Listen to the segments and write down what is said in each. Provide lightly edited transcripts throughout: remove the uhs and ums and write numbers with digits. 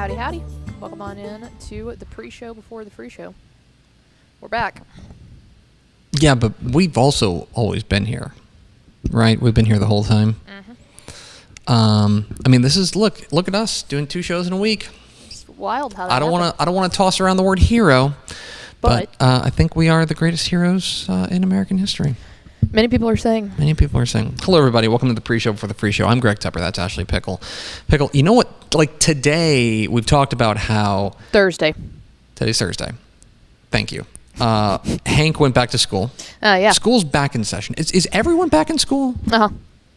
Howdy, howdy. Welcome on in to the pre-show before the free show. We're back. Yeah, but we've also always been here, right? We've been here the whole time. I mean, this is look at us doing 2 shows in a week. It's wild how that I don't happened. want to toss around the word hero, But I think we are the greatest heroes in American history. Many people are saying. Many people are saying. Hello, everybody. Welcome to the pre-show before the free show. I'm Greg Tepper. That's Ashley Pickle. Pickle, you know what? Like today, we've talked about how... Today's Thursday. Thank you. Hank went back to school. Yeah. School's back in session. Is everyone back in school? Uh-huh.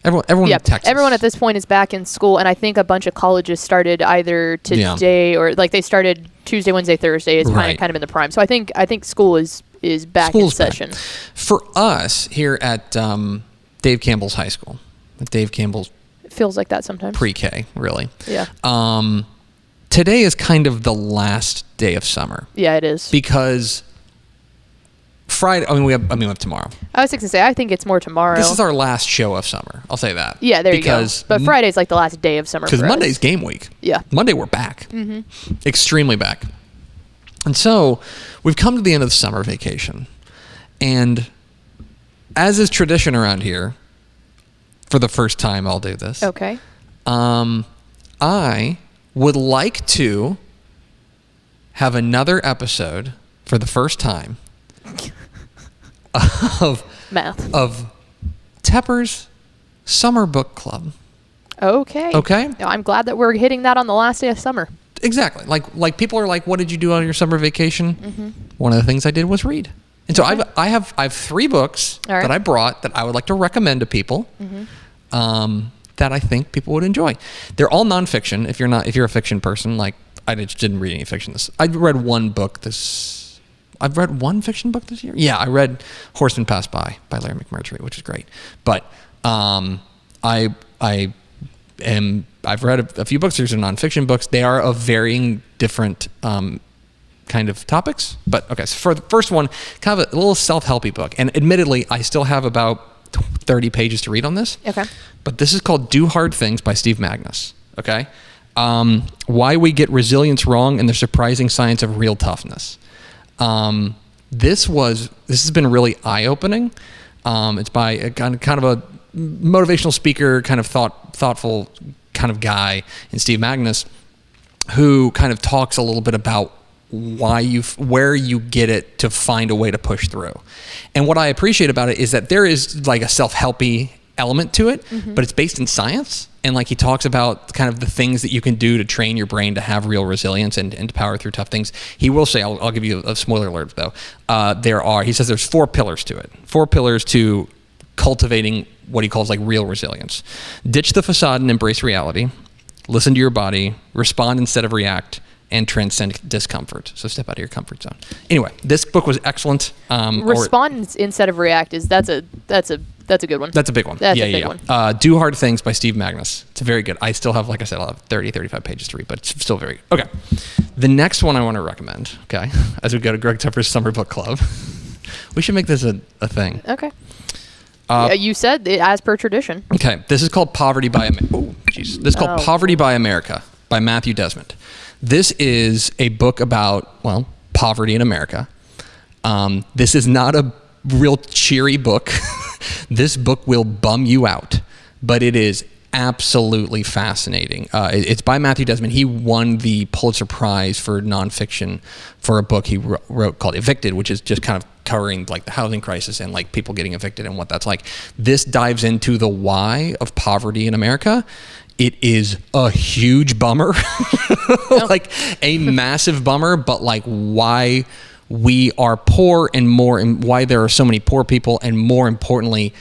Everyone in Texas. Everyone at this point is back in school, and I think a bunch of colleges started either today or like they started Tuesday, Wednesday, Thursday. It's kind of in the prime. So I think school is back in session. Back. For us here at Dave Campbell's high school, Dave Campbell's it feels like that sometimes. Pre-K, really. Yeah. Today is kind of the last day of summer. Yeah, it is. Because Friday, we have tomorrow. I was going to say, I think it's more tomorrow. This is our last show of summer. I'll say that. Yeah, there you go. But Friday's like the last day of summer. Because Monday's game week. Yeah. Monday we're back. Mm-hmm. Extremely back. And so we've come to the end of the summer vacation. And as is tradition around here, for the first time I'll do this. Okay. I would like to have another episode for the first time of Tepper's Summer Book Club. Okay. I'm glad that we're hitting that on the last day of summer. Exactly. Like people are like, what did you do on your summer vacation? Mm-hmm. One of the things I did was read. And so I have 3 books that I brought that I would like to recommend to people that I think people would enjoy. They're all nonfiction. If you're a fiction person, like I just didn't read any fiction I read one book I've read one fiction book this year. Yeah, I read Horseman Pass By Larry McMurtry, which is great. But I've read a few books. These are nonfiction books. They are of varying different kind of topics. But okay, so for the first one, kind of a little self-helpy book. And admittedly, I still have about 30 pages to read on this. Okay. But this is called Do Hard Things by Steve Magnus. Okay. Why We Get Resilience Wrong and the Surprising Science of Real Toughness. This has been really eye-opening. It's by a kind of a motivational speaker, kind of thoughtful kind of guy in Steve Magnus, who kind of talks a little bit about where you get it to find a way to push through. And what I appreciate about it is that there is like a self-helpy element to it, but it's based in science. And like he talks about kind of the things that you can do to train your brain to have real resilience and to power through tough things. He will say, I'll give you a spoiler alert though. He says there's 4 pillars to it. 4 pillars to cultivating what he calls like real resilience. Ditch the facade and embrace reality. Listen to your body. Respond instead of react. And transcend discomfort. So step out of your comfort zone. Anyway, this book was excellent. Respond instead of react that's a good one. That's a big one. That's a big one. Do Hard Things by Steve Magnus. It's very good. I still have, like I said, I'll have 35 pages to read, but it's still very good. Okay. The next one I want to recommend, okay, as we go to Greg Tepper's Summer Book Club. We should make this a thing. Okay. You said as per tradition. Okay. This is called Poverty by America by Matthew Desmond. This is a book about, poverty in America. This is not a real cheery book. This book will bum you out, but it is absolutely fascinating. It's by Matthew Desmond. He won the Pulitzer Prize for nonfiction for a book he wrote called Evicted, which is just kind of covering like the housing crisis and like people getting evicted and what that's like. This dives into the why of poverty in America. It is a huge bummer, like a massive bummer, but like why we are poor and why there are so many poor people, and more importantly,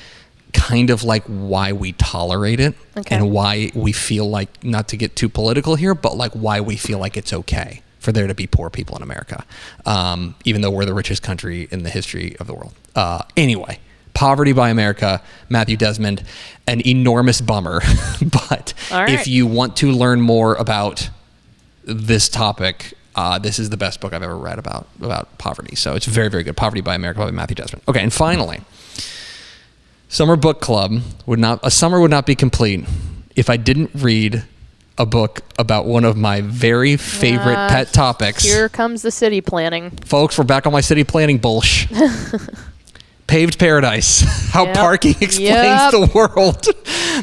kind of like why we tolerate it and why we feel like, not to get too political here, but like why we feel like it's okay for there to be poor people in America, even though we're the richest country in the history of the world. Anyway. Poverty by America, Matthew Desmond, an enormous bummer. But if you want to learn more about this topic, this is the best book I've ever read about poverty. So it's very, very good. Poverty by America by Matthew Desmond. Okay, and finally, Summer Book Club a summer would not be complete if I didn't read a book about one of my very favorite pet topics. Here comes the city planning. Folks, we're back on my city planning bullshit. Paved Paradise, How Parking Explains the World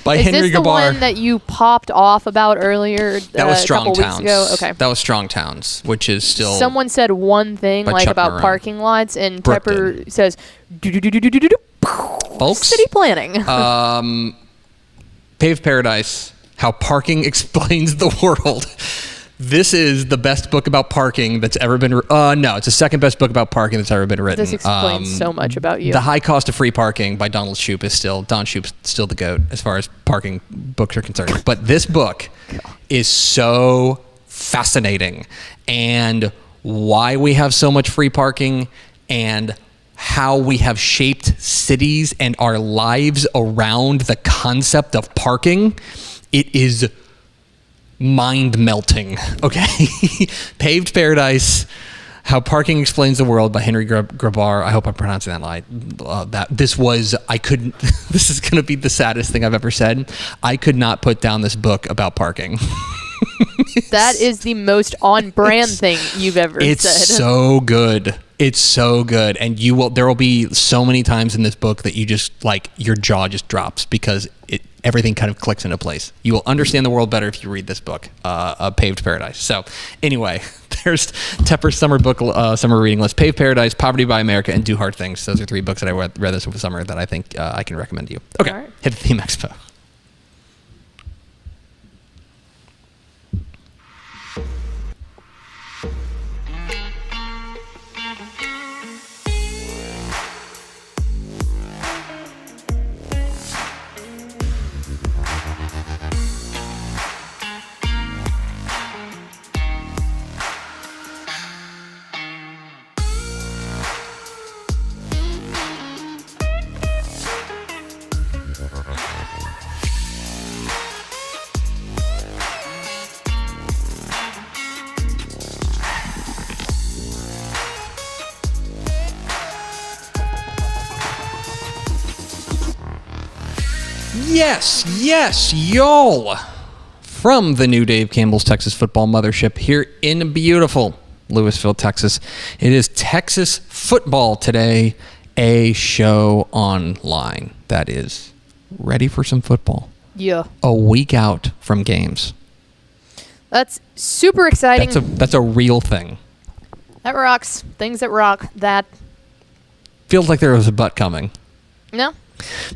by Henry Gabar. Is this the one that you popped off about earlier that was Strong a couple Towns. Weeks ago? Okay. That was Strong Towns, which is still... Someone said one thing like Chuck about Maroon. parking lots, and Brooke Pepper did. says, Folks, city planning. Paved Paradise, How Parking Explains the World. This is the best book about parking that's ever been... no, it's the second best book about parking that's ever been written. This explains so much about you. The High Cost of Free Parking by Don Shoup's still the GOAT as far as parking books are concerned. But this book is so fascinating, and why we have so much free parking, and how we have shaped cities and our lives around the concept of parking. It is mind-melting, okay? Paved Paradise, How Parking Explains the World by Henry Gabar. I hope I'm pronouncing that right. This is going to be the saddest thing I've ever said. I could not put down this book about parking. That is the most on-brand thing you've ever said. It's so good. It's so good. And there will be so many times in this book that you just, your jaw just drops because everything kind of clicks into place. You will understand the world better if you read this book, Paved Paradise. So anyway, there's Tepper's summer reading list: Paved Paradise, Poverty by America, and Do Hard Things. Those are 3 books that I read this summer that I think I can recommend to you. Okay, all right. Hit the Theme Expo. Yes, y'all. From the new Dave Campbell's Texas Football Mothership here in beautiful Lewisville, Texas. It is Texas football today, a show online that is ready for some football. Yeah. A week out from games. That's super exciting. That's a real thing. That rocks. Things that rock. That feels like there was a butt coming. No.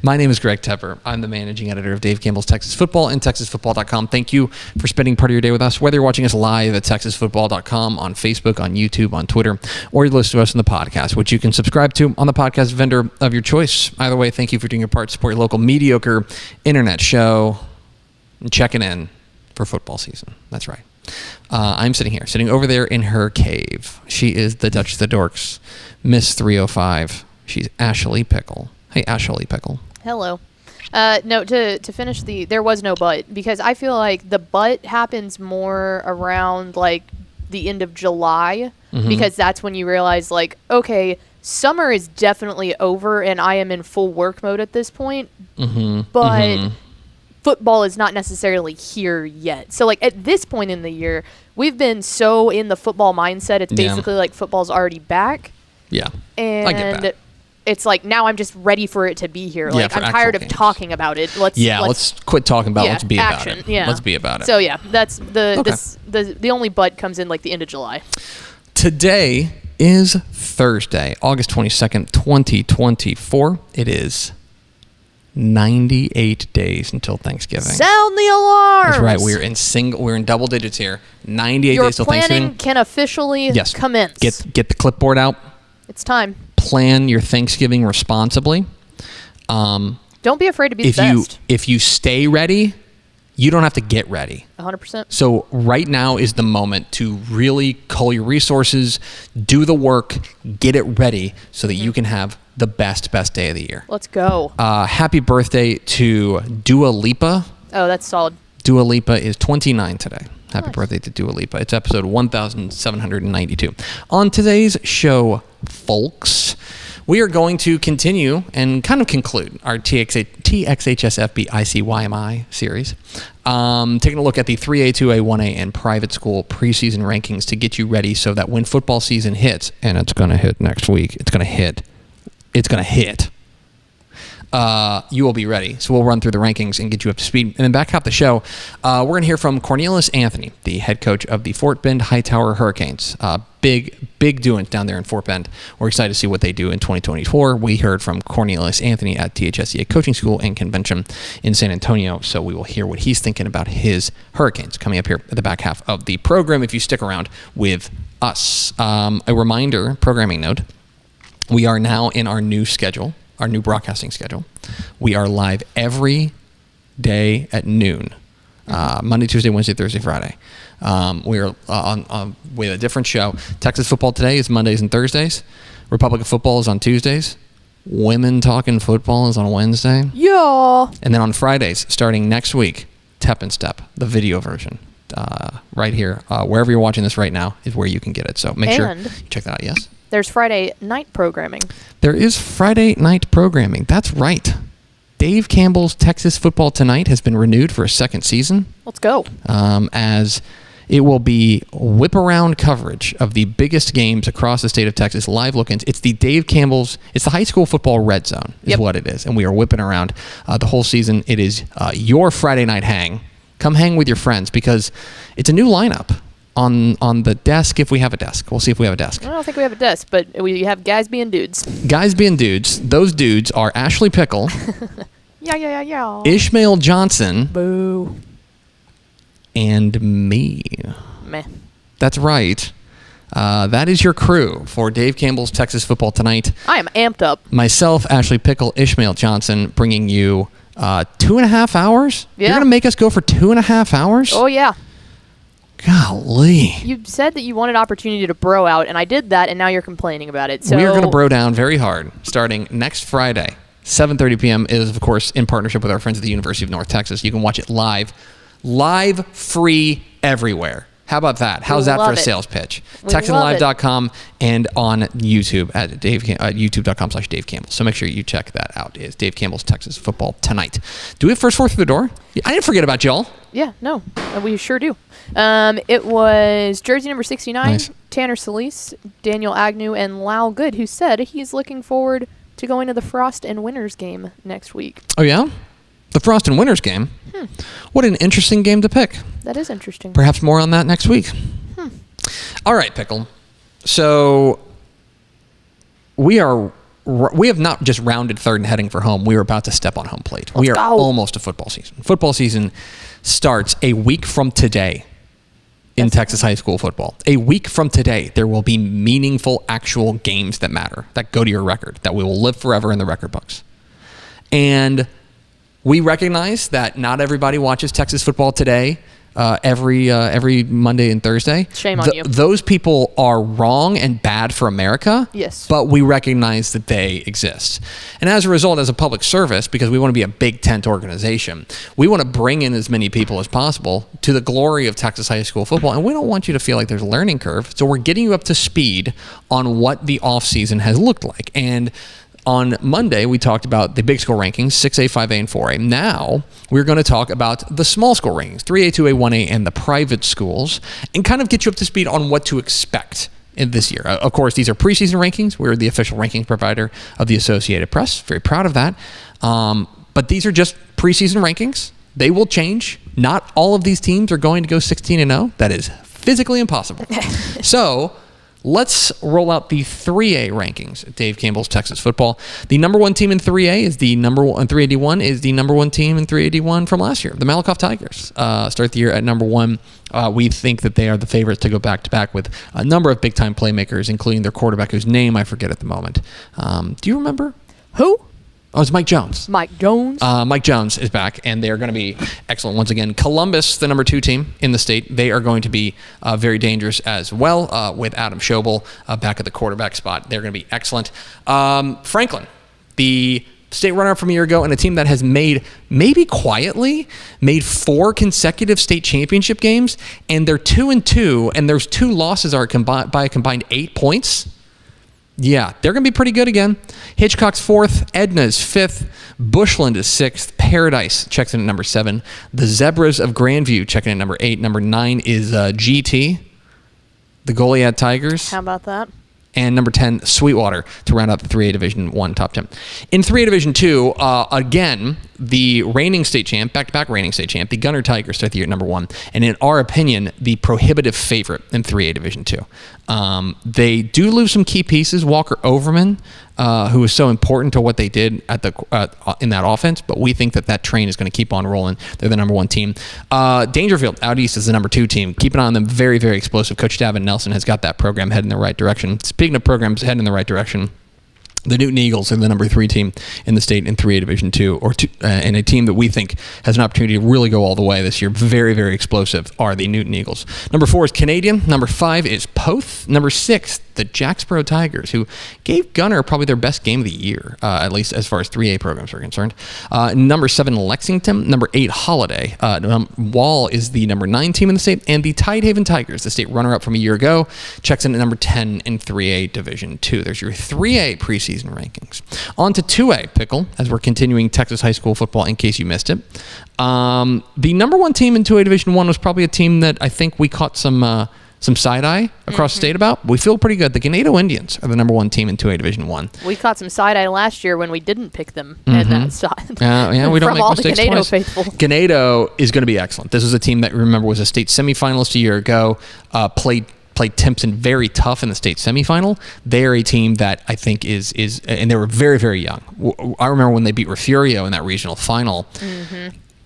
My name is Greg Tepper. I'm the managing editor of Dave Campbell's Texas Football and TexasFootball.com. Thank you for spending part of your day with us, whether you're watching us live at TexasFootball.com, on Facebook, on YouTube, on Twitter, or you listen to us on the podcast, which you can subscribe to on the podcast vendor of your choice. Either way, thank you for doing your part to support your local mediocre internet show and checking in for football season. That's right. I'm sitting over there in her cave. She is the Dutch of the Dorks, Miss 305. She's Ashley Pickle. Hey, Ashley Pickle. Hello. No, to finish there was no but, because I feel like the but happens more around the end of July, because that's when you realize okay, summer is definitely over and I am in full work mode at this point, but football is not necessarily here yet. So at this point in the year, we've been so in the football mindset, it's basically football's already back. Yeah. And I get that. It's now I'm just ready for it to be here. I'm tired of talking about it. Let's quit talking about it. Let's be about it. Yeah. Let's be about it. So that's the only but comes in the end of July. Today is Thursday, August 22nd, 2024. It is 98 days until Thanksgiving. Sound the alarm. That's right. We're in double digits here. 98 days till Thanksgiving. Your planning can officially commence. Get the clipboard out. It's time. Plan your Thanksgiving responsibly. Don't be afraid to be the best. If you stay ready, you don't have to get ready. 100%. So right now is the moment to really cull your resources, do the work, get it ready so that you can have the best day of the year. Let's go. Happy birthday to Dua Lipa. Oh, that's solid. Dua Lipa is 29 today. Happy birthday to Dua Lipa. It's episode 1792. On today's show, folks, we are going to continue and kind of conclude our TXHSFB ICYMI series. Taking a look at the 3A, 2A, 1A, and private school preseason rankings to get you ready so that when football season hits, and it's going to hit next week, it's going to hit. You will be ready. So we'll run through the rankings and get you up to speed. And then back half the show, we're going to hear from Cornelius Anthony, the head coach of the Fort Bend Hightower Hurricanes. Big doings down there in Fort Bend. We're excited to see what they do in 2024. We heard from Cornelius Anthony at THSCA Coaching School and Convention in San Antonio, so we will hear what he's thinking about his Hurricanes coming up here at the back half of the program if you stick around with us. A reminder, programming note, we are now in our new schedule, our new broadcasting schedule. We are live every day at noon, Monday, Tuesday, Wednesday, Thursday, Friday. We are on with a different show. Texas Football Today is Mondays and Thursdays. Republic of Football is on Tuesdays. Women Talking Football is on Wednesday. Yeah. And then on Fridays, starting next week, Tep and Step, the video version, right here. Wherever you're watching this right now is where you can get it. So make sure you check that out. Yes. There's Friday night programming. There is Friday night programming. That's right. Dave Campbell's Texas Football Tonight has been renewed for a second season. Let's go. As it will be whip-around coverage of the biggest games across the state of Texas, live look-ins. It's the Dave Campbell's, it's the high school football red zone is what it is. And we are whipping around the whole season. It is your Friday night hang. Come hang with your friends because it's a new lineup. On the desk, if we have a desk. We'll see if we have a desk. I don't think we have a desk, but we have guys being dudes. Guys being dudes. Those dudes are Ashley Pickle. Yeah. Ishmael Johnson. Boo. And me. Meh. That's right. That is your crew for Dave Campbell's Texas Football Tonight. I am amped up. Myself, Ashley Pickle, Ishmael Johnson, bringing you 2.5 hours? Yeah. You're going to make us go for 2.5 hours? Oh, yeah. Golly. You said that you wanted opportunity to bro out, and I did that, and now you're complaining about it. So we are going to bro down very hard starting next Friday, 7:30 p.m. It is, of course, in partnership with our friends at the University of North Texas. You can watch it live, free everywhere. How about that? How's that for a sales pitch? TexanLive.com and on YouTube at youtube.com/Dave Campbell. So make sure you check that out. It's Dave Campbell's Texas Football Tonight. Do we have first four through the door? I didn't forget about y'all. Yeah, no, we sure do. It was jersey number 69, nice. Tanner Solis, Daniel Agnew, and Lau Good, who said he's looking forward to going to the Frost and Winners game next week. Oh, yeah? The Frost and Winners game? What an interesting game to pick. That is interesting. Perhaps more on that next week. All right, Pickle. So we have not just rounded third and heading for home. We are about to step on home plate. We are almost to football season. Football season starts a week from today in Texas high school football. A week from today, there will be meaningful, actual games that matter, that go to your record, that will live forever in the record books. And we recognize that not everybody watches Texas football today every Monday and Thursday. Shame on you. Those people are wrong and bad for America. Yes. But we recognize that they exist. And as a result, as a public service, because we want to be a big tent organization, we want to bring in as many people as possible to the glory of Texas high school football. And we don't want you to feel like there's a learning curve. So we're getting you up to speed on what the offseason has looked like. And on Monday, we talked about the big school rankings, 6A, 5A, and 4A. Now, we're going to talk about the small school rankings, 3A, 2A, 1A, and the private schools, and kind of get you up to speed on what to expect in this year. Of course, these are preseason rankings. We're the official rankings provider of the Associated Press. Very proud of that. But these are just preseason rankings. They will change. Not all of these teams are going to go 16-0. That is physically impossible. So let's roll out the 3A rankings. Dave Campbell's Texas football. The number one team in 3A is the number one. 381 is the number one team in 381 from last year. The Malakoff Tigers start the year at number one. We think that they are the favorites to go back-to-back with a number of big-time playmakers, including their quarterback, whose name I forget at the moment. Do you remember? Who? Oh, it's Mike Jones. Mike Jones? Mike Jones is back, and they're going to be excellent once again. Columbus, the number 2 team in the state, they are going to be very dangerous as well with Adam Schobel back at the quarterback spot. They're going to be excellent. Franklin, the state runner-up from a year ago, and a team that has maybe quietly made 4 consecutive state championship games, and they're 2-2, and there's 2 losses are by a combined 8 points. Yeah, they're going to be pretty good again. Hitchcock's 4th, Edna's 5th, Bushland is 6th, Paradise checks in at number 7, the Zebras of Grandview checking in at number 8, number 9 is GT, the Goliad Tigers. How about that? And number 10, Sweetwater, to round out the 3A Division 1 top 10. In 3A Division 2, again, the reigning state champ, back-to-back reigning state champ, the Gunner Tigers start the year at number 1. And in our opinion, the prohibitive favorite in 3A Division 2. They do lose some key pieces. Walker Overman, who was so important to what they did at in that offense, but we think that train is going to keep on rolling. They're the number 1 team. Dangerfield out east is the number 2 team. Keep an eye on them. Very, very explosive. Coach Davin Nelson has got that program heading in the right direction. Speaking of programs heading in the right direction, the Newton Eagles are the number 3 team in the state in 3A Division 2, and a team that we think has an opportunity to really go all the way this year. Very, very explosive are the Newton Eagles. Number 4 is Canadian. Number 5 is Poth. Number 6, the Jacksboro Tigers, who gave Gunner probably their best game of the year, at least as far as 3A programs are concerned. Number 7, Lexington. Number 8, Holiday. Wall is the number 9 team in the state, and the Tidehaven Tigers, the state runner-up from a year ago, checks in at number 10 in 3A Division 2. There's your 3A preseason rankings. On to 2A, Pickle, as we're continuing Texas high school football in case you missed it. The number 1 team in 2A Division 1 was probably a team that I think we caught some side-eye across the state about. We feel pretty good. The Ganado Indians are the number 1 team in 2A Division 1. We caught some side-eye last year when we didn't pick them at that side. Yeah, we don't make mistakes From all the Ganado twice. faithful. Ganado is going to be excellent. This is a team that, remember, was a state semifinalist a year ago, played Timpson very tough in the state semifinal. They're a team that I think is and they were very, very young. I remember when they beat Refugio in that regional final.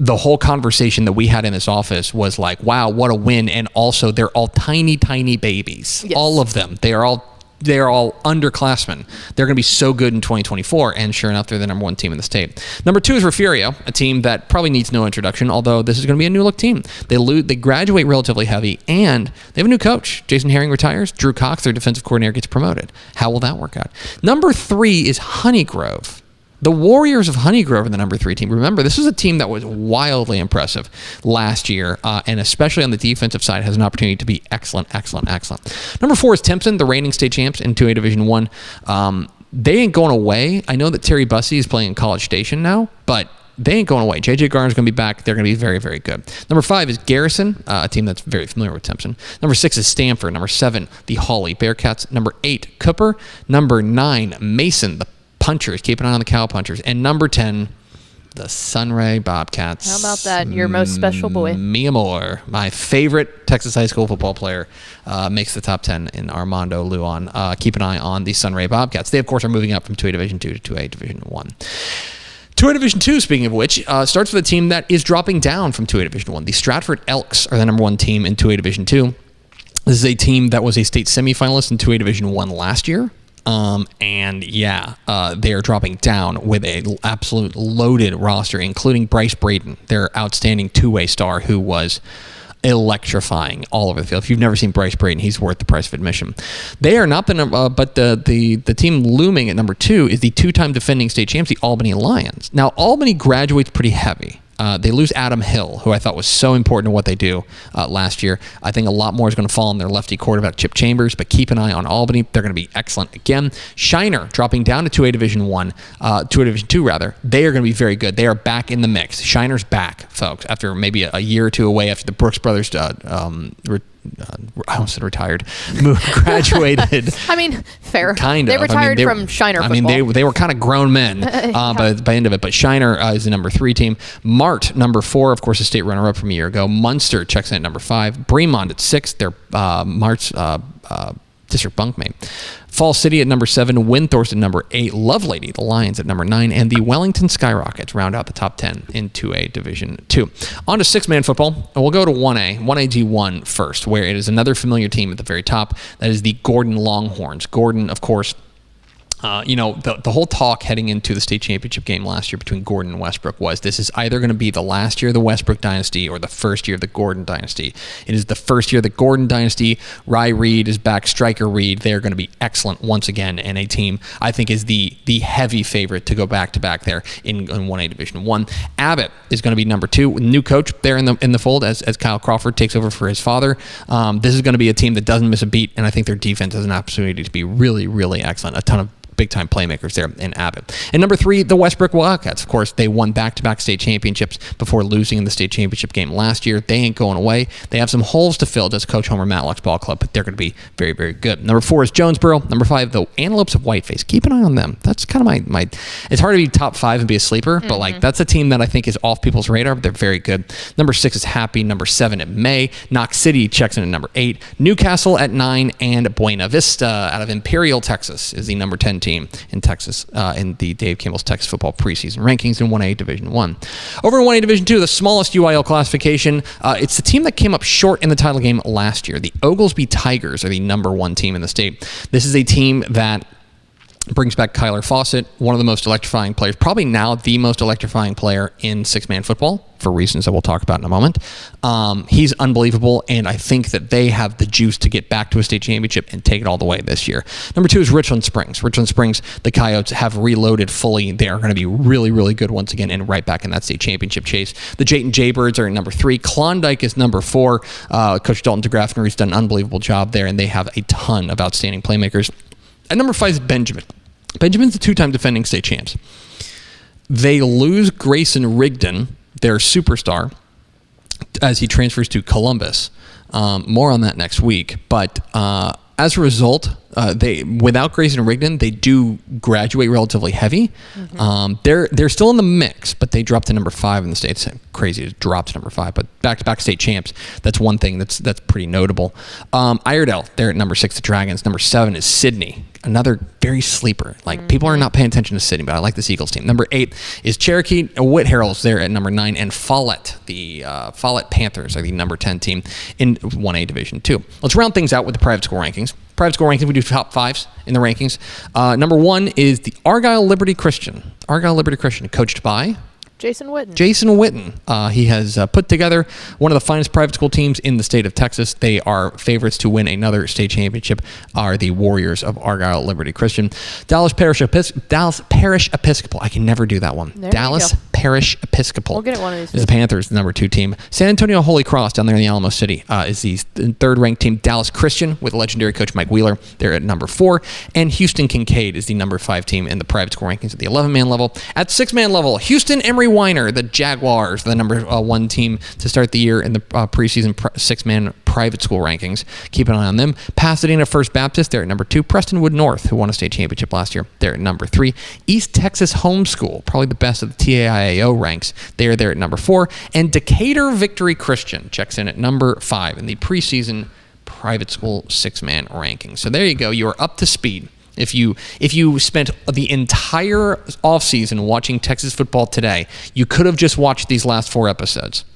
The whole conversation that we had in this office was like, wow, what a win. And also, they're all tiny, tiny babies. Yes. All of them. They are all underclassmen. They're going to be so good in 2024, and sure enough, they're the number 1 team in the state. Number 2 is Refugio, a team that probably needs no introduction, although this is going to be a new-look team. They graduate relatively heavy, and they have a new coach. Jason Herring retires. Drew Cox, their defensive coordinator, gets promoted. How will that work out? Number 3 is Honeygrove. The Warriors of Honeygrove are the number 3 team. Remember, this is a team that was wildly impressive last year, and especially on the defensive side, has an opportunity to be excellent. Number 4 is Timpson, the reigning state champs in 2A Division 1. They ain't going away. I know that Terry Bussey is playing in College Station now, but they ain't going away. J.J. Garner's going to be back. They're going to be very, very good. Number 5 is Garrison, a team that's very familiar with Timpson. Number 6 is Stanford. Number 7, the Hawley Bearcats. Number 8, Cooper. Number 9, Mason, the Punchers. Keep an eye on the Cow Punchers. And number 10, the Sunray Bobcats. How about that? Your most special boy. Mia Moore, my favorite Texas high school football player, makes the top 10 in Armando Luan. Keep an eye on the Sunray Bobcats. They, of course, are moving up from 2A Division 2 to 2A Division 1. 2A Division 2, speaking of which, starts with a team that is dropping down from 2A Division 1. The Stratford Elks are the number 1 team in 2A Division 2. This is a team that was a state semifinalist in 2A Division 1 last year. They are dropping down with an absolute loaded roster, including Bryce Braden, their outstanding 2-way star, who was electrifying all over the field. If you've never seen Bryce Braden, he's worth the price of admission. They are not the number, but the team looming at number 2 is the 2-time defending state champs, the Albany Lions. Now, Albany graduates pretty heavy. They lose Adam Hill, who I thought was so important to what they do last year. I think a lot more is going to fall on their lefty quarterback, Chip Chambers, but keep an eye on Albany. They're going to be excellent again. Shiner dropping down to 2A Division 1, 2A Division 2 rather. They are going to be very good. They are back in the mix. Shiner's back, folks, after maybe a year or two away after the Brooks brothers I almost said retired. Graduated. I mean, fair. Kind of. They retired from Shiner football. I mean, they were kind of grown men by the end of it. But Shiner is the number 3 team. Mart, number 4, of course, a state runner-up from a year ago. Munster checks in at number 5. Bremont at 6. They're Mart's district bunkmate. Fall City at number 7, Windthorst at number 8, Lovelady, the Lions at number 9, and the Wellington Skyrockets round out the top 10 in 2A Division 2. On to 6-man football, and we'll go to 1A D1 first, where it is another familiar team at the very top. That is the Gordon Longhorns. Gordon, of course, The whole talk heading into the state championship game last year between Gordon and Westbrook was this is either going to be the last year of the Westbrook dynasty or the first year of the Gordon dynasty. It is the first year of the Gordon dynasty. Rye Reed is back, Striker Reed. They're going to be excellent once again, and a team I think is the heavy favorite to go back-to-back there in 1A Division 1. Abbott is going to be number 2. New coach there in the fold as Kyle Crawford takes over for his father. This is going to be a team that doesn't miss a beat, and I think their defense has an opportunity to be really, really excellent. A ton of big-time playmakers there in Abbott. And number 3, the Westbrook Wildcats. Of course, they won back-to-back state championships before losing in the state championship game last year. They ain't going away. They have some holes to fill, does Coach Homer Matlock's ball club, but they're going to be very, very good. Number 4 is Jonesboro. Number 5, the Antelopes of Whiteface. Keep an eye on them. That's kind of my it's hard to be top 5 and be a sleeper, but that's a team that I think is off people's radar, but they're very good. Number 6 is Happy. Number 7 at May. Knox City checks in at number 8. Newcastle at 9, and Buena Vista out of Imperial, Texas is the number 10 team in Texas in the Dave Campbell's Texas football preseason rankings in 1A Division 1. Over in 1A Division 2, the smallest UIL classification, it's the team that came up short in the title game last year. The Oglesby Tigers are the number 1 team in the state. This is a team that brings back Kyler Fawcett, one of the most electrifying players, probably now the most electrifying player in six-man football, for reasons that we'll talk about in a moment. He's unbelievable, and I think that they have the juice to get back to a state championship and take it all the way this year. Number 2 is Richland Springs. Richland Springs, the Coyotes have reloaded fully. They are going to be really, really good once again and right back in that state championship chase. The Jayton Jaybirds are at number 3. Klondike is number 4. Coach Dalton DeGraffner has done an unbelievable job there, and they have a ton of outstanding playmakers. At number 5 is Benjamin. Benjamin's the 2-time defending state champs. They lose Grayson Rigdon, their superstar, as he transfers to Columbus. More on that next week. But as a result, they without Grayson Rigdon, they do graduate relatively heavy. They're still in the mix, but they dropped to number 5 in the state. It's crazy to drop to number 5, but back-to-back state champs. That's one thing that's pretty notable. Iredell, they're at number 6. The Dragons. Number 7 is Sydney. Another very sleeper. Like, people are not paying attention to Sydney, but I like this Eagles team. Number 8 is Cherokee. Whit Harrell's there at number 9. And Follett, the Follett Panthers are the number 10 team in 1A Division 2. Let's round things out with the private school rankings. Private school rankings, we do top 5s in the rankings. Number 1 is the Argyle Liberty Christian. Argyle Liberty Christian, coached by Jason Witten. He has put together one of the finest private school teams in the state of Texas. They are favorites to win another state championship, are the Warriors of Argyle Liberty Christian. Dallas Parish Episcopal. I can never do that one. Dallas Parish Episcopal. We'll get it one of these. Is the Panthers, the number 2 team. San Antonio Holy Cross down there in the Alamo City is the 3rd-ranked team. Dallas Christian with legendary coach Mike Wheeler. They're at number 4. And Houston Kincaid is the number 5 team in the private school rankings at the 11-man level. At 6-man level, Houston Emery Weiner, the Jaguars, the number 1 team to start the year in the preseason 6-man private school rankings. Keep an eye on them. Pasadena First Baptist, they're at number 2. Prestonwood North, who won a state championship last year, they're at number 3. East Texas Homeschool, probably the best of the TAIAO ranks, they're there at number 4. And Decatur Victory Christian checks in at number 5 in the preseason private school 6-man rankings. So there you go. You are up to speed. If you spent the entire offseason watching Texas football today, you could have just watched these last 4 episodes.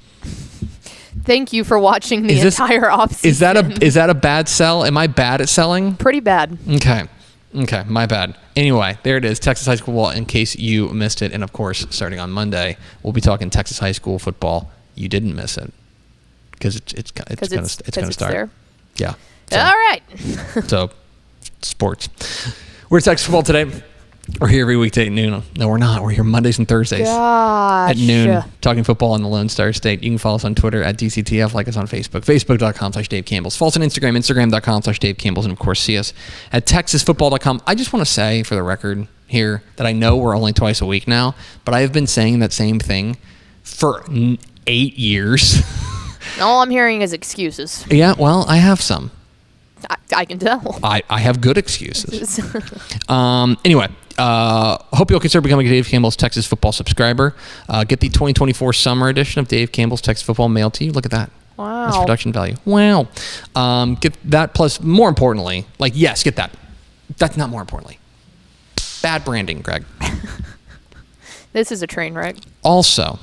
Thank you for watching the entire offseason. Is that a bad sell? Am I bad at selling? Pretty bad. Okay, my bad. Anyway, there it is, Texas high school football, in case you missed it. And of course, starting on Monday, we'll be talking Texas high school football. You didn't miss it because it's going to start. There. Yeah. So, all right. So, sports. We're at Texas football today. We're here every weekday at noon. No, we're not. We're here Mondays and Thursdays at noon, talking football in the Lone Star State. You can follow us on Twitter at DCTF, like us on Facebook, facebook.com/Dave Campbell's. Follow us on Instagram, instagram.com/Dave Campbell's, and of course, see us at texasfootball.com. I just want to say, for the record here, that I know we're only twice a week now, but I have been saying that same thing for 8 years. All I'm hearing is excuses. Yeah, well, I have some. I can tell. I have good excuses. Anyway, hope you'll consider becoming a Dave Campbell's Texas Football subscriber. Get the 2024 summer edition of Dave Campbell's Texas Football mailed to you. Look at that. Wow. That's production value. Wow. Get that, plus, more importantly, yes, get that. That's not more importantly. Bad branding, Greg. This is a train wreck. Also,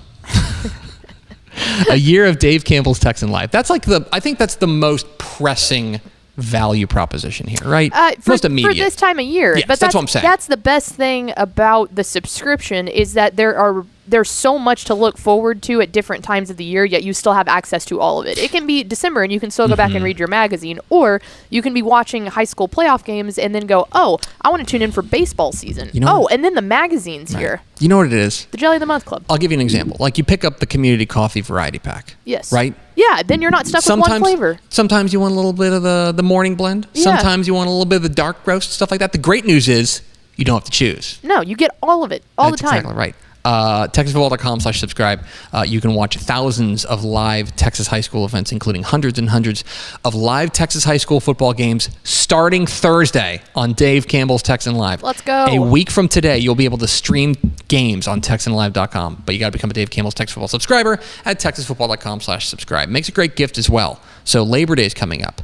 a year of Dave Campbell's Texan Live. That's I think that's the most pressing value proposition here, right? Most immediate. For this time of year. Yes, but that's what I'm saying. That's the best thing about the subscription is that there's so much to look forward to at different times of the year, yet you still have access to all of it. It can be December and you can still go back and read your magazine, or you can be watching high school playoff games and then go, oh, I want to tune in for baseball season. And then the magazine's here. You know what it is? The Jelly of the Month Club. I'll give you an example. Like you pick up the community coffee variety pack. Yes. Right? Yeah, then you're not stuck with one flavor. Sometimes you want a little bit of the morning blend. Yeah. Sometimes you want a little bit of the dark roast, stuff like that. The great news is you don't have to choose. No, you get all of it all the time. That's exactly right. TexasFootball.com/subscribe. You can watch thousands of live Texas high school events, including hundreds and hundreds of live Texas high school football games starting Thursday on Dave Campbell's Texan Live. Let's go. A week from today, you'll be able to stream games on TexanLive.com, but you got to become a Dave Campbell's Texas Football subscriber at TexasFootball.com/subscribe. Makes a great gift as well. So Labor Day is coming up.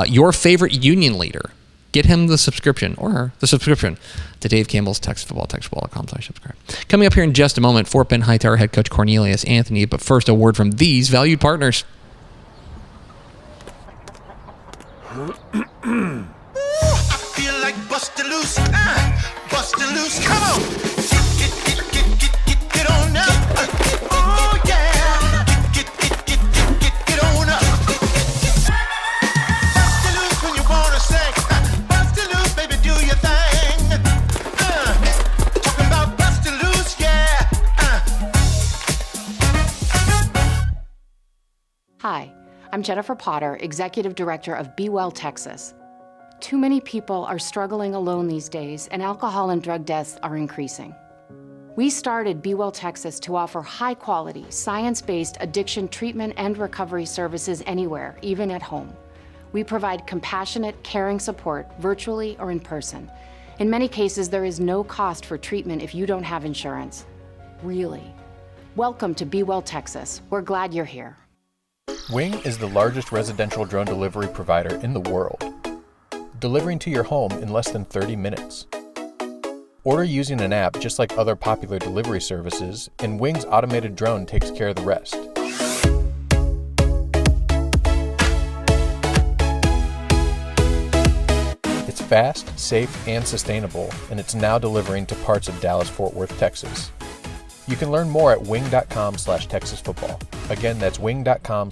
Your favorite union leader, get him the subscription or her the subscription to Dave Campbell's Texas Football, TexasFootball.com/subscribe. Coming up here in just a moment, Fort Bend Hightower head coach Cornelius Anthony. But first, a word from these valued partners. I feel like bustin' loose, bustin' loose. Come on, get on up. Oh yeah, get on up. Bustin' loose when you wanna sing. Bustin' loose, baby, do your thing. Talking about bustin' loose, yeah. Hi, I'm Jennifer Potter, Executive Director of Be Well Texas. Too many people are struggling alone these days, and alcohol and drug deaths are increasing. We started Be Well Texas to offer high-quality, science-based addiction treatment and recovery services anywhere, even at home. We provide compassionate, caring support, virtually or in person. In many cases, there is no cost for treatment if you don't have insurance. Really. Welcome to Be Well Texas. We're glad you're here. Wing is the largest residential drone delivery provider in the world, delivering to your home in less than 30 minutes. Order using an app just like other popular delivery services, and Wing's automated drone takes care of the rest. It's fast, safe, and sustainable, and it's now delivering to parts of Dallas-Fort Worth, Texas. You can learn more at wing.com/TexasFootball. Again, that's wing.com/.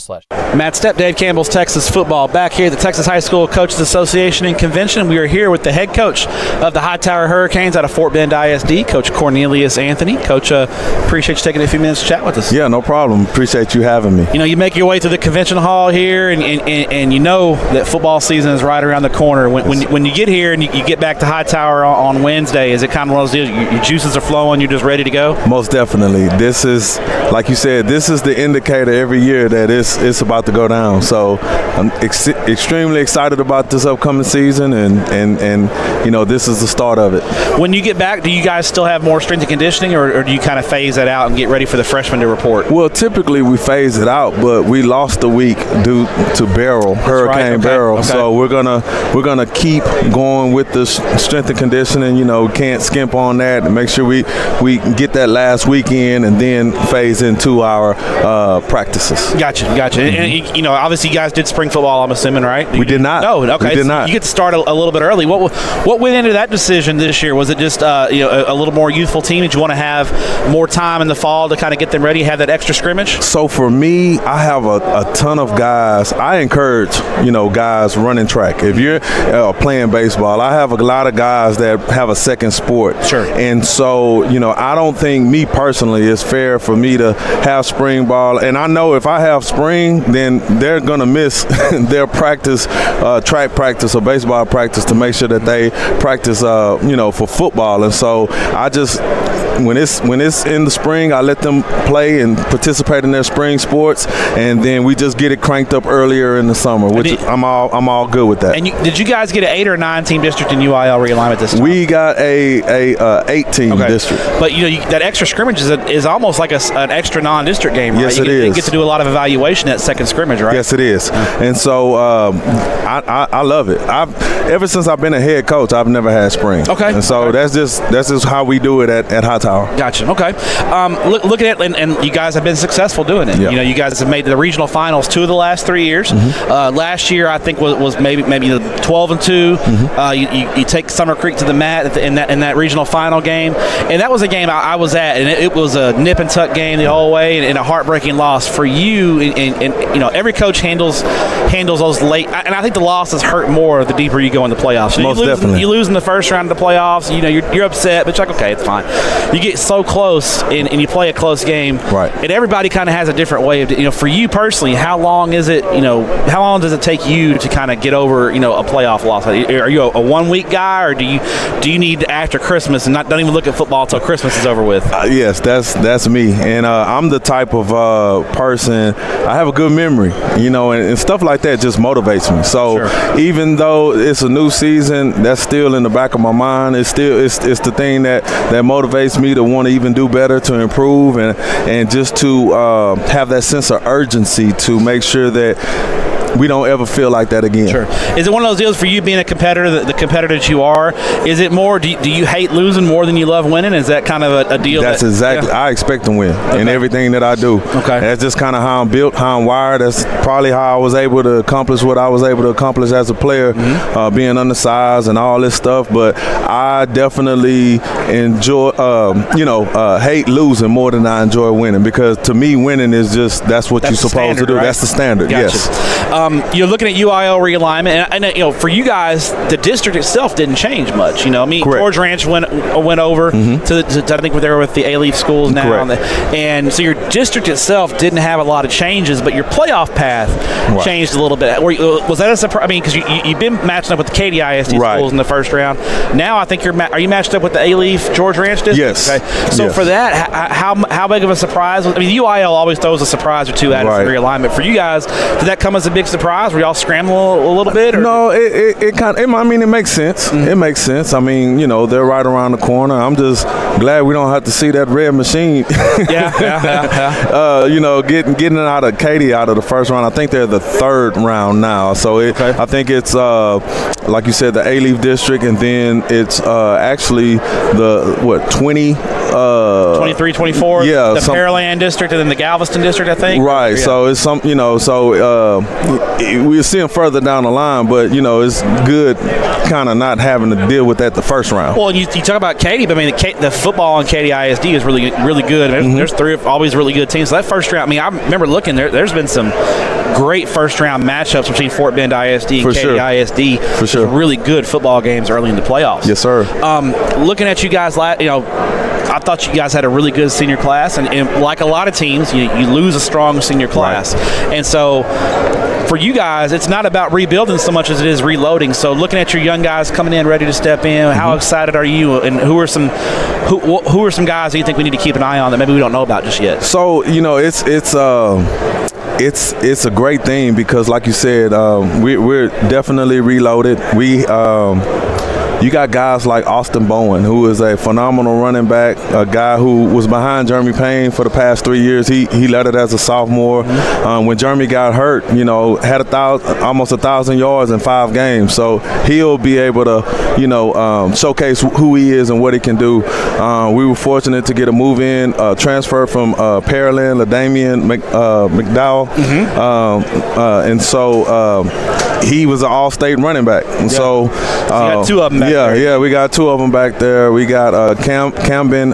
Matt Stepp, Dave Campbell's Texas Football, back here at the Texas High School Coaches Association and Convention. We are here with the head coach of the Hightower Hurricanes out of Fort Bend ISD, Coach Cornelius Anthony. Coach, appreciate you taking a few minutes to chat with us. Yeah, no problem. Appreciate you having me. You know, you make your way to the convention hall here, and you know that football season is right around the corner. When you get here and you get back to Hightower on Wednesday, is it kind of one of those deals, your juices are flowing, you're just ready to go? Most definitely. This is, like you said, this is the indicator every year that it's about to go down. So I'm extremely excited about this upcoming season, and you know, this is the start of it. When you get back, do you guys still have more strength and conditioning, or do you kind of phase that out and get ready for the freshmen to report? Well, typically we phase it out, but we lost a week due to Hurricane Beryl. Okay. So we're gonna keep going with the strength and conditioning. You know, can't skimp on that, and make sure we get that last weekend and then phase into our practices. Gotcha. And you know, obviously you guys did spring football, I'm assuming, right? We did not. No, okay. We did not. You get to start a little bit early. What went into that decision this year? Was it just a little more youthful team? Did you want to have more time in the fall to kind of get them ready, have that extra scrimmage? So for me, I have a ton of guys. I encourage, guys running track. If you're playing baseball, I have a lot of guys that have a second sport. Sure. And so, I don't think, me personally, it's fair for me to have spring ball. And I know if I have spring, then they're going to miss their practice, track practice or baseball practice, to make sure that they practice, for football. And so I just, when it's in the spring, I let them play and participate in their spring sports, and then we just get it cranked up earlier in the summer, which I'm all good with that. And did you guys get an 8 or 9 team district in UIL realignment this time? We got a 8-team district. But that extra scrimmage is almost like an extra non-district game, right? Yes, it is. You get to do a lot of evaluation at second scrimmage, right? Yes, it is. And so I love it. Ever since I've been a head coach, I've never had spring. Okay. And so that's just how we do it at Hightower. Gotcha. Okay. Looking at and you guys have been successful doing it. Yeah. You know, you guys have made the regional finals 2 of the last 3 years. Last year, I think was maybe 12-2. You take Summer Creek to the mat in that regional final game, and that was a game I was at, and it was a nip and tuck game the whole way, and a heartbreaking loss for you. And you know, every coach handles those late, and I think the losses hurt more the deeper you go in the playoffs. Most definitely. You lose in the first round of the playoffs. You know, you're upset, but you're like, okay, it's fine. You get so close, and you play a close game, right? And everybody kind of has a different way of, you know, for you personally, how long is it? You know, how long does it take you to kind of get over, you know, a playoff loss? Are you a 1 week guy, or do you need after Christmas and don't even look at football until Christmas is over with? Yes, that's me, and I'm the type of person. I have a good memory, you know, and stuff like that just motivates me. So even though it's a new season, that's still in the back of my mind. It's the thing that motivates me to want to even do better, to improve, and just to have that sense of urgency to make sure that we don't ever feel like that again. Sure. Is it one of those deals for you being a competitor, the competitor that you are? Is it more, do you hate losing more than you love winning? Is that kind of a deal? That's exactly. Yeah. I expect to win in everything that I do. Okay. That's just kind of how I'm built, how I'm wired. That's probably how I was able to accomplish what I was able to accomplish as a player, being undersized and all this stuff. But I definitely enjoy, hate losing more than I enjoy winning, because to me, winning is that's what you're supposed to do. Right? That's the standard. Gotcha. Yes. You're looking at UIL realignment, and you know, for you guys, the district itself didn't change much. You know, I mean, Correct. George Ranch went over to I think they were with the A-Leaf schools now, and so your district itself didn't have a lot of changes, but your playoff path changed a little bit. Was that a surprise? I mean, because you've been matching up with the Katy ISD schools in the first round. Now I think are you matched up with the A-Leaf George Ranch district? Yes. Okay. So for that, how big of a surprise? I mean, the UIL always throws a surprise or two at us in realignment. For you guys, did that come as a big surprise? Were y'all scrambling a little bit? Or? No, it makes sense. It makes sense. I mean, you know, they're right around the corner. I'm just glad we don't have to see that red machine. You know, getting out of Katy out of the first round. I think they're the third round now. So I think it's like you said, the A-Leaf district, and then it's actually the 23, 24. Yeah, the Pearland district, and then the Galveston district, I think. Right. Yeah. So it's some, you know, we're seeing further down the line, but you know, it's good kind of not having to deal with that the first round. Well, you talk about Katy, but I mean, the football on Katy ISD is really good. There's always really good teams. So that first round, I mean, I remember looking there's been some great first round matchups between Fort Bend ISD and Katy ISD. For sure. Some really good football games early in the playoffs. Yes, sir. Looking at you guys, you know, I thought you guys had a really good senior class, and like a lot of teams, you lose a strong senior class. And so for you guys, it's not about rebuilding so much as it is reloading. So looking at your young guys coming in ready to step in, how excited are you, and who are some guys that you think we need to keep an eye on that maybe we don't know about just yet? So, you know, it's a great thing, because like you said, we're definitely reloaded. You got guys like Austin Bowen, who is a phenomenal running back, a guy who was behind Jeremy Payne for the past 3 years. He led it as a sophomore. When Jeremy got hurt, you know, had almost 1,000 yards in 5 games. So he'll be able to, you know, showcase who he is and what he can do. We were fortunate to get a move in, transfer from Pearland, LaDamian McDowell. And so he was an all-state running back. And so you got 2 of them back there. Yeah, we got 2 of them back there. We got Camden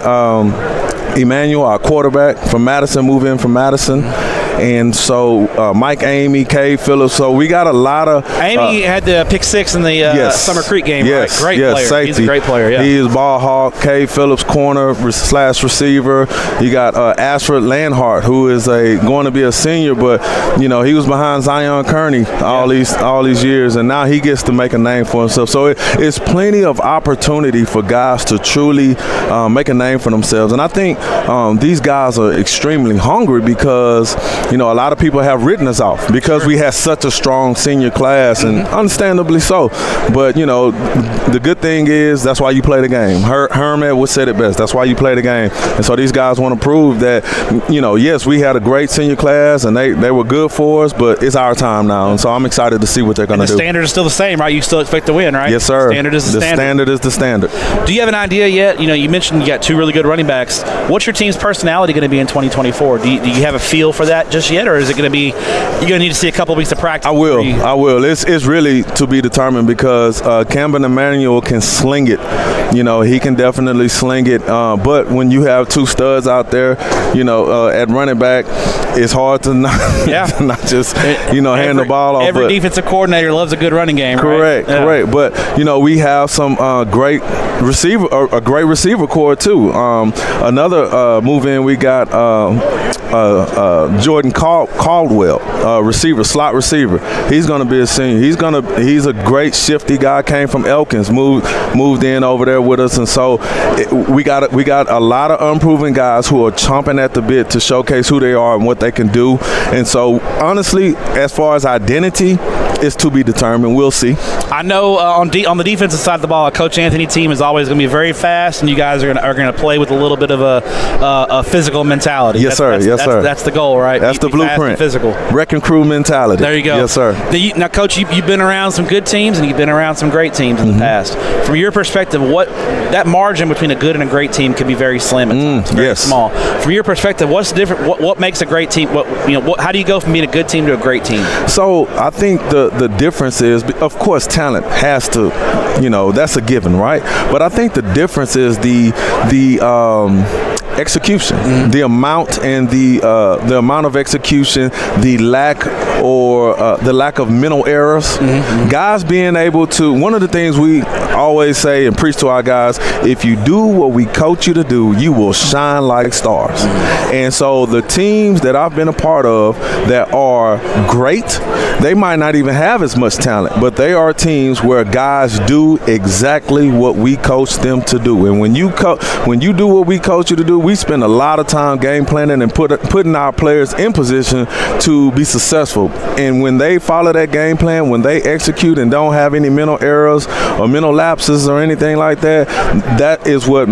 Emmanuel, our quarterback from Madison, moved in from Madison. And so Mike Amy, Kay Phillips. So we got a lot of. Amy had the pick 6 in the Summer Creek game. Yes, right? Great player. Safety. He's a great player. Yeah. He is ball hawk. Kay Phillips, corner / receiver. You got Ashford Landhart, who is going to be a senior, but you know, he was behind Zion Kearney all these years, and now he gets to make a name for himself. So it's plenty of opportunity for guys to truly make a name for themselves. And I think these guys are extremely hungry, because a lot of people have written us off because we had such a strong senior class, and understandably so. But, the good thing is that's why you play the game. Herman would said it best. That's why you play the game. And so these guys want to prove that, yes, we had a great senior class, and they were good for us, but it's our time now. And so I'm excited to see what they're going to do. The standard is still the same, right? You still expect to win, right? Yes, sir. The standard is the standard. Standard is the standard. Do you have an idea yet? You mentioned you got 2 really good running backs. What's your team's personality going to be in 2024? Do you have a feel for that just yet, or is it going to be you're going to need to see a couple of weeks of practice? I will. It's really to be determined because Camden Emmanuel can sling it. He can definitely sling it. But when you have 2 studs out there, at running back, it's hard to not just hand the ball off. Every defensive coordinator loves a good running game. Correct. But we have some great receiver, a great receiver core too. Another move in, we got Jordan Caldwell, slot receiver. He's going to be a senior. He's a great shifty guy. Came from Elkins, moved in over there with us, and so we got a lot of unproven guys who are chomping at the bit to showcase who they are and what they can do. And so honestly, as far as identity, it's to be determined. We'll see. I know on the defensive side of the ball, Coach Anthony team is always going to be very fast, and you guys are going to play with a little bit of a physical mentality. Yes, sir. That's the goal, right? That's the blueprint. Physical. Wrecking crew mentality. There you go. Yes, sir. Now, Coach, you've been around some good teams, and you've been around some great teams in the past. From your perspective, what that margin between a good and a great team can be very slim at times, very small. From your perspective, what's the difference? What makes a great team? How do you go from being a good team to a great team? So I think the difference is, of course, talent has to, that's a given, right? But I think the difference is the execution, the amount and the amount of execution, the lack of mental errors. Guys being able to, one of the things we always say and preach to our guys, if you do what we coach you to do, you will shine like stars. And so the teams that I've been a part of that are great, they might not even have as much talent, but they are teams where guys do exactly what we coach them to do. And when you do what we coach you to do, we spend a lot of time game planning and putting our players in position to be successful. And when they follow that game plan, when they execute and don't have any mental errors or mental lapses or anything like that, that is what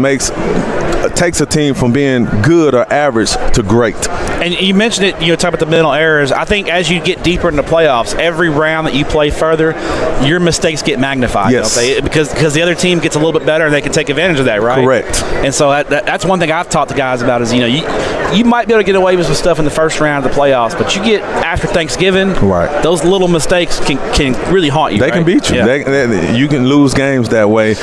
takes a team from being good or average to great. And you mentioned it, talk about the mental errors. I think as you get deeper in the playoffs, every round that you play further, your mistakes get magnified. Yes. Because the other team gets a little bit better and they can take advantage of that, right? Correct. And so that's one thing I've taught the guys about is, you might be able to get away with some stuff in the first round of the playoffs, but you get after Thanksgiving, right, those little mistakes can really haunt you. They can beat you. Yeah. You can lose games that way.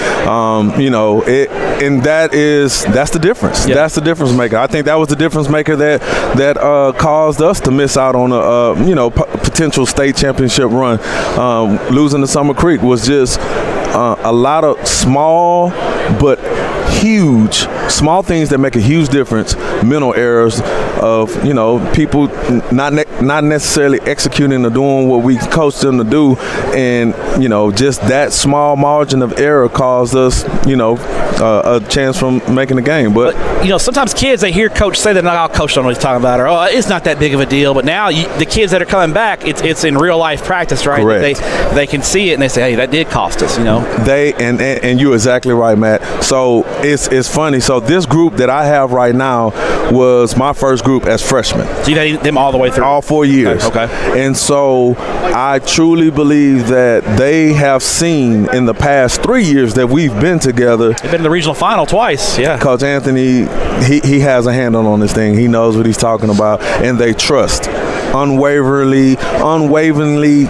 And that's the difference. Yeah. That's the difference maker. I think that was the difference maker that caused us to miss out on a potential state championship run. Losing to Summer Creek was just a lot of small but huge small things that make a huge difference. Mental errors of people not necessarily executing or doing what we coached them to do, and just that small margin of error caused us a chance from making the game. But sometimes kids, they hear coach say that, "Oh, coach don't know what he's talking about," or "Oh, it's not that big of a deal." But now the kids that are coming back, it's in real life practice, right? Correct. They can see it and they say, "Hey, that did cost us," They and you're exactly right, Matt. So it's funny. So this group that I have right now was my first group as freshmen. So you've had them all the way through? All 4 years. Okay. And so I truly believe that they have seen in the past 3 years that we've been together. They've been in the regional final twice. Yeah. Coach Anthony, he has a handle on this thing. He knows what he's talking about, and they trust. Unwaveringly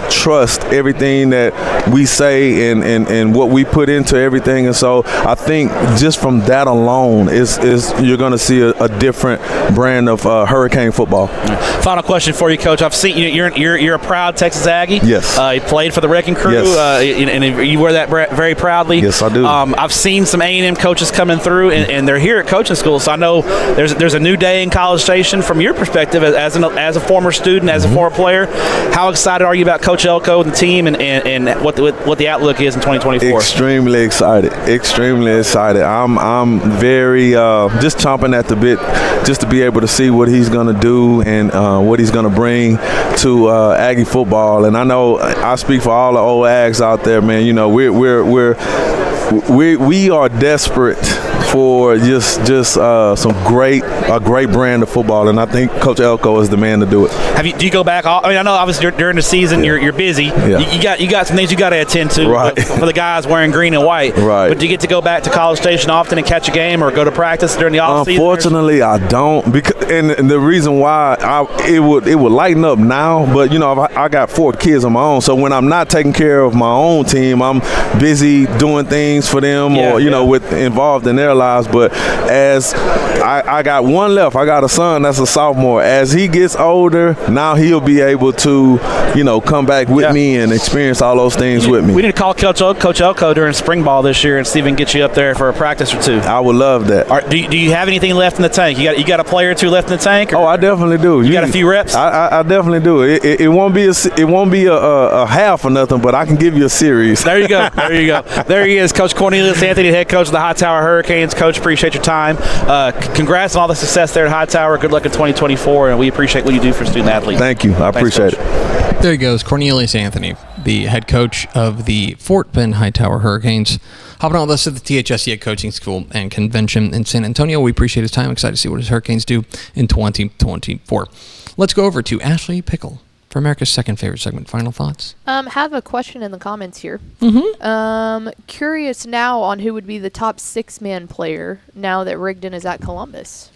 trust everything that we say and what we put into everything. And so I think just from that alone is you're going to see a different brand of Hurricane football. Final question for you, Coach. I've seen you're a proud Texas Aggie. Yes. You played for the Wrecking Crew. Yes. And you wear that very proudly. Yes, I do. I've seen some A&M coaches coming through, and they're here at coaching school. So I know there's a new day in College Station. From your perspective, as a former student student, as a former player. How excited are you about Coach Elko and the team and what the outlook is in 2024? Extremely excited. I'm very just chomping at the bit just to be able to see what he's going to do and what he's going to bring to Aggie football. And I know I speak for all the old Ags out there, man. You know, we are desperate for just a great brand of football, and I think Coach Elko is the man to do it. Do you go back? I mean, I know obviously during the season you're busy. Yeah. You got some things you got to attend to, right, for the guys wearing green and white. Right. But do you get to go back to College Station often and catch a game or go to practice during the off season? Unfortunately, I don't, and the reason why it would lighten up now, but you know, I got 4 kids of my own, so when I'm not taking care of my own team, I'm busy doing things for them or involved in their lives. But as I got one left, I got a son that's a sophomore. As he gets older, now he'll be able to, come back with me and experience all those things with me. We need to call Coach Elko during spring ball this year and see if we can get you up there for a practice or 2. I would love that. Do you have anything left in the tank? You got a player or 2 left in the tank? Oh, I definitely do. You got a few reps? I definitely do. It won't be a half or nothing, but I can give you a series. There you go. There he is, Coach Cornelius Anthony, head coach of the Hightower Hurricanes. Coach, appreciate your time. Congrats on all the success there at Hightower. Good luck in 2024, and we appreciate what you do for student athletes. Thank you. I appreciate it. There he goes, Cornelius Anthony, the head coach of the Fort Bend Hightower Hurricanes. Hopping on with us at the THSCA Coaching School and Convention in San Antonio. We appreciate his time. Excited to see what his Hurricanes do in 2024. Let's go over to Ashley Pickle for America's second favorite segment. Final thoughts? Have a question in the comments here. Curious now on who would be the top 6-man player now that Rigdon is at Columbus.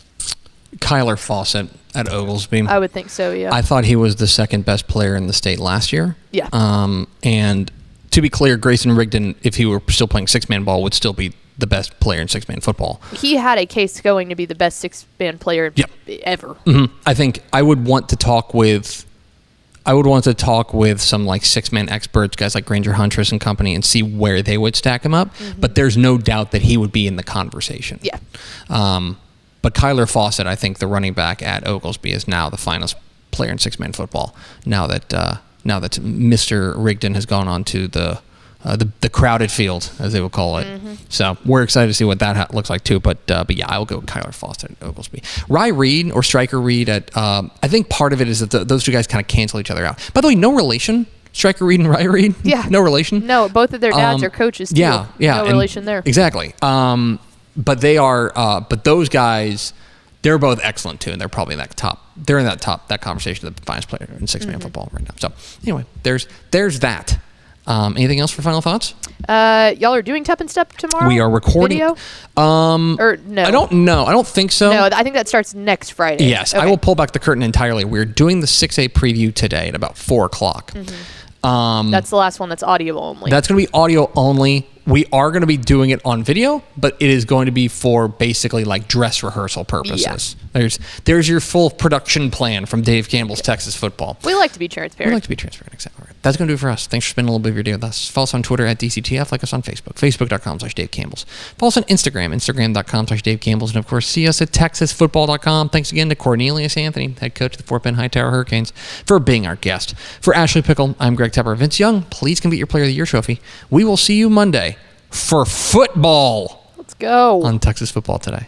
Kyler Fawcett at Oglesby. I would think so, yeah. I thought he was the second best player in the state last year. Yeah. And to be clear, Grayson Rigdon, if he were still playing 6-man ball, would still be the best player in 6-man football. He had a case going to be the best 6-man player ever. Mm-hmm. I think I would want to talk with some like 6-man experts, guys like Granger Huntress and company, and see where they would stack him up. Mm-hmm. But there's no doubt that he would be in the conversation. Yeah. But Kyler Fawcett, I think the running back at Oglesby, is now the finest player in 6-man football. Now that Mr. Rigdon has gone on to the crowded field, as they would call it. Mm-hmm. So we're excited to see what that looks like too. But yeah, I'll go with Kyler Fawcett at Oglesby. Rye Reed or Striker Reed at I think part of it is that those 2 guys kind of cancel each other out. By the way, no relation. Striker Reed and Rye Reed? Yeah. No relation? No, both of their dads are coaches too. Yeah. No relation there. Exactly. But they are. But those guys, they're both excellent too, and they're probably in that top. They're in that conversation of the finest player in 6-man football right now. So anyway, there's that. Anything else for final thoughts? Y'all are doing Tep and Step tomorrow? We are recording. Video? Or no? I don't know. I don't think so. No, I think that starts next Friday. Yes, okay. I will pull back the curtain entirely. We're doing the 6A preview today at about 4 o'clock. Mm-hmm. That's the last one that's audio only. That's going to be audio only. We are going to be doing it on video, but it is going to be for basically like dress rehearsal purposes. Yeah. There's your full production plan from Dave Campbell's Texas Football. We like to be transparent. Exactly. Right. That's going to do it for us. Thanks for spending a little bit of your day with us. Follow us on Twitter at DCTF. Like us on Facebook, facebook.com/Dave Campbell's. Follow us on Instagram, instagram.com/Dave Campbell's. And of course, see us at texasfootball.com. Thanks again to Cornelius Anthony, head coach of the Fort Bend Hightower Hurricanes, for being our guest. For Ashley Pickle, I'm Greg Tepper. Vince Young, please come get your Player of the Year trophy. We will see you Monday for football. Let's go. On Texas Football Today.